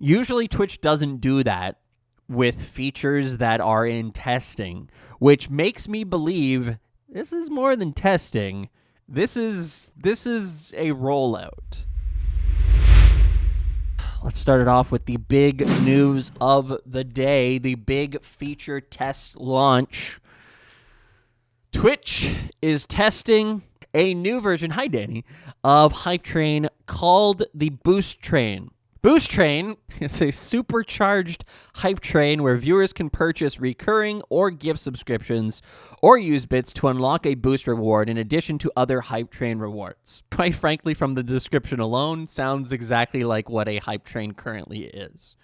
Usually Twitch doesn't do that with features that are in testing, which makes me believe this is more than testing. This is a rollout. Let's start it off with the big news of the day, the big feature test launch. Twitch is testing a new version, hi Danny, of Hype Train called the Boost Train. Boost Train is a supercharged hype train where viewers can purchase recurring or gift subscriptions or use bits to unlock a boost reward in addition to other hype train rewards. Quite frankly, from the description alone, sounds exactly like what a hype train currently is.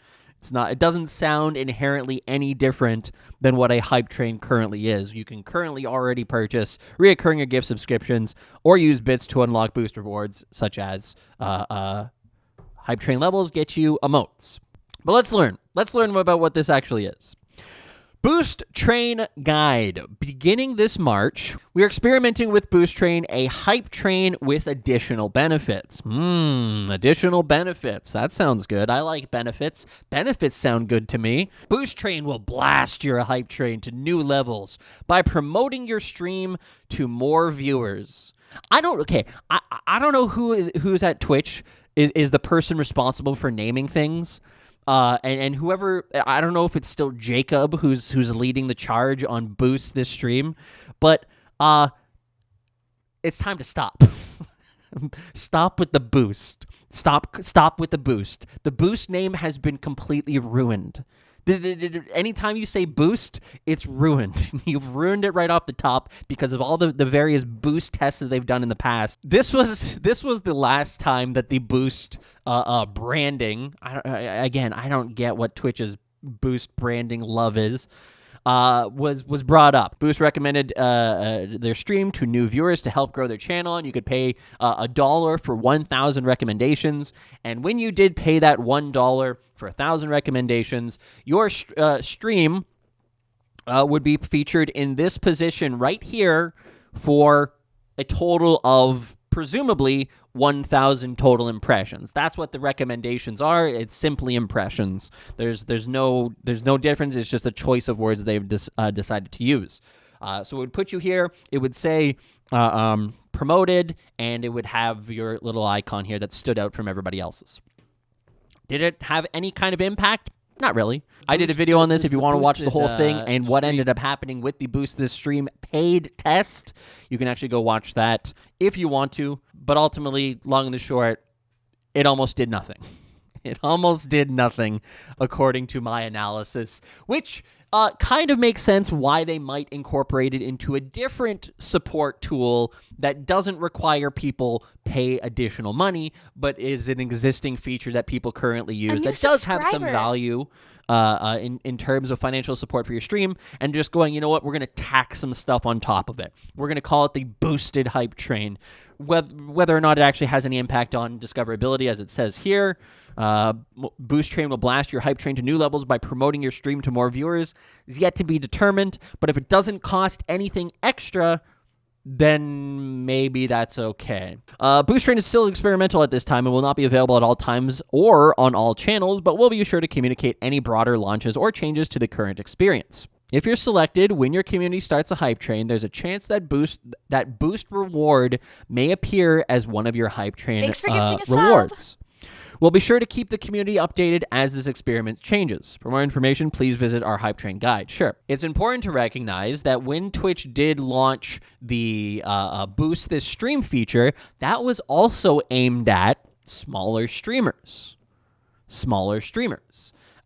It doesn't sound inherently any different than what a hype train currently is. You can currently already purchase recurring or gift subscriptions or use bits to unlock boost rewards, such as hype train levels get you emotes. But let's learn. Let's learn about what this actually is. Boost Train Guide. Beginning this March, we're experimenting with Boost Train, a hype train with additional benefits. Additional benefits. That sounds good. I like benefits. Benefits sound good to me. Boost Train will blast your hype train to new levels by promoting your stream to more viewers. I don't know who's at Twitch is the person responsible for naming things. And whoever, I don't know if it's still Jacob who's leading the charge on Boost this stream, but it's time to stop. Stop with the boost. Stop with the boost. The Boost name has been completely ruined. Anytime you say boost, it's ruined. You've ruined it right off the top because of all the various boost tests that they've done in the past. This was the last time that the boost branding. I don't get what Twitch's boost branding love is. Was brought up. Boost recommended their stream to new viewers to help grow their channel, and you could pay $1 for 1,000 recommendations. And when you did pay that $1 for 1,000 recommendations, your stream would be featured in this position right here for a total of presumably 1,000 total impressions. That's what the recommendations are. It's simply impressions. There's no difference. It's just a choice of words they've decided to use. So it would put you here. It would say promoted, and it would have your little icon here that stood out from everybody else's. Did it have any kind of impact? Not really. I did a video on this if you want to watch the whole thing and what ended up happening with the Boost This Stream paid test. You can actually go watch that if you want to. But ultimately, long and the short, it almost did nothing. It almost did nothing, according to my analysis, which kind of makes sense why they might incorporate it into a different support tool that doesn't require people pay additional money, but is an existing feature that people currently use that does have some value in terms of financial support for your stream, and just going, you know what, we're going to tack some stuff on top of it. We're going to call it the Boosted Hype Train. Whether or not it actually has any impact on discoverability, as it says here, Boost Train will blast your hype train to new levels by promoting your stream to more viewers is yet to be determined, but if it doesn't cost anything extra, then maybe that's okay. Boost Train is still experimental at this time and will not be available at all times or on all channels, but we'll be sure to communicate any broader launches or changes to the current experience. If you're selected when your community starts a hype train, there's a chance that boost reward may appear as one of your hype train rewards. We'll be sure to keep the community updated as this experiment changes. For more information, please visit our Hype Train guide. Sure. It's important to recognize that when Twitch did launch the Boost This Stream feature, that was also aimed at smaller streamers.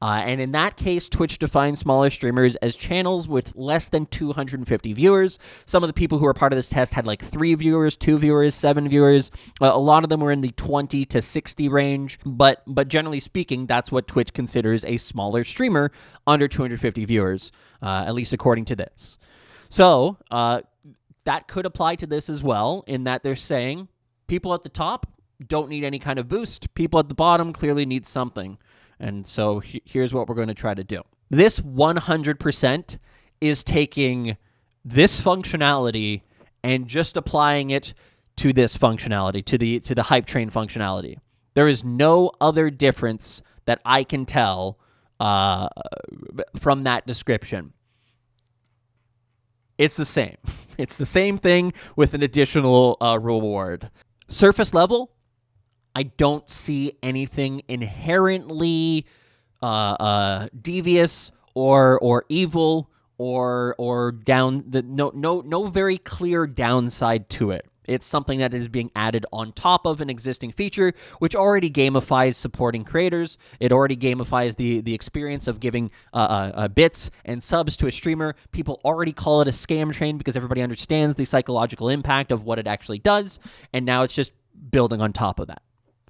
And in that case, Twitch defines smaller streamers as channels with less than 250 viewers. Some of the people who were part of this test had like 3 viewers, 2 viewers, 7 viewers. A lot of them were in the 20 to 60 range. But generally speaking, that's what Twitch considers a smaller streamer under 250 viewers, at least according to this. So that could apply to this as well, in that they're saying people at the top don't need any kind of boost. People at the bottom clearly need something. And so here's what we're going to try to do. This 100% is taking this functionality and just applying it to this functionality, to the hype train functionality. There is no other difference that I can tell from that description. It's the same. It's the same thing with an additional reward. Surface level, I don't see anything inherently devious or evil or down the no very clear downside to it. It's something that is being added on top of an existing feature, which already gamifies supporting creators. It already gamifies the experience of giving bits and subs to a streamer. People already call it a scam train because everybody understands the psychological impact of what it actually does, and now it's just building on top of that.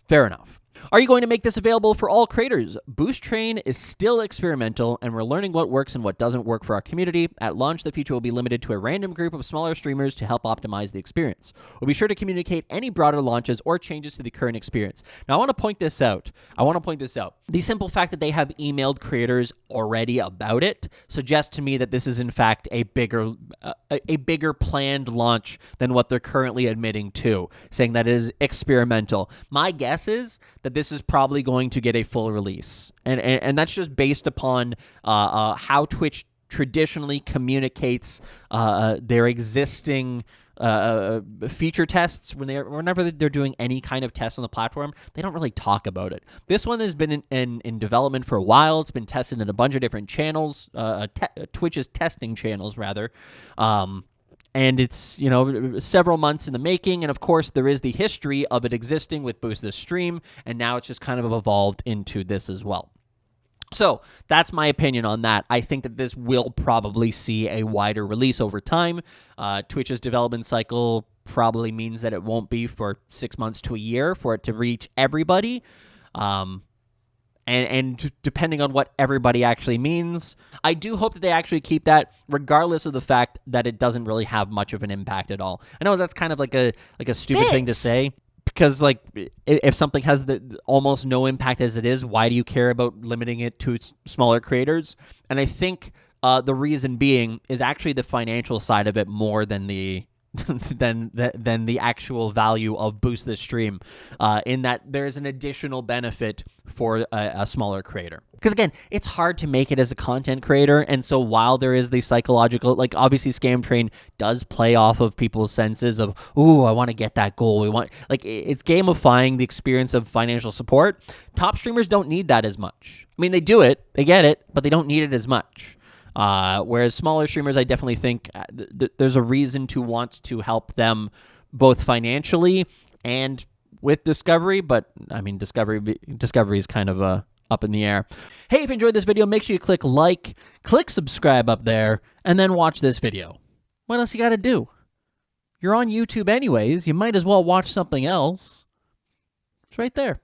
Fair enough. Are you going to make this available for all creators? Boost Train is still experimental, and we're learning what works and what doesn't work for our community. At launch, the feature will be limited to a random group of smaller streamers to help optimize the experience. We'll be sure to communicate any broader launches or changes to the current experience. Now, I want to point this out. The simple fact that they have emailed creators already about it suggests to me that this is, in fact, a bigger planned launch than what they're currently admitting to, saying that it is experimental. My guess is that this is probably going to get a full release. And that's just based upon how Twitch traditionally communicates their existing feature tests. Whenever they're doing any kind of test on the platform, they don't really talk about it. This one has been in development for a while. It's been tested in a bunch of different channels, Twitch's testing channels, rather. And it's, several months in the making. And, of course, there is the history of it existing with Boost This Stream, and now it's just kind of evolved into this as well. So that's my opinion on that. I think that this will probably see a wider release over time. Twitch's development cycle probably means that it won't be for 6 months to a year for it to reach everybody. And depending on what everybody actually means, I do hope that they actually keep that, regardless of the fact that it doesn't really have much of an impact at all. I know that's kind of like a stupid thing to say, because if something has almost no impact as it is, why do you care about limiting it to smaller creators? And I think the reason being is actually the financial side of it more than the than the actual value of Boost This Stream, in that there's an additional benefit for a smaller creator. Because again, it's hard to make it as a content creator, and so while there is the psychological, obviously Scam Train does play off of people's senses of, ooh, I want to get that goal. It's gamifying the experience of financial support. Top streamers don't need that as much. I mean, they do it, they get it, but they don't need it as much. Whereas smaller streamers, I definitely think there's a reason to want to help them both financially and with discovery, but I mean, discovery is kind of up in the air. Hey, if you enjoyed this video, make sure you click like, click subscribe up there, and then watch this video. What else you got to do? You're on YouTube anyways. You might as well watch something else. It's right there.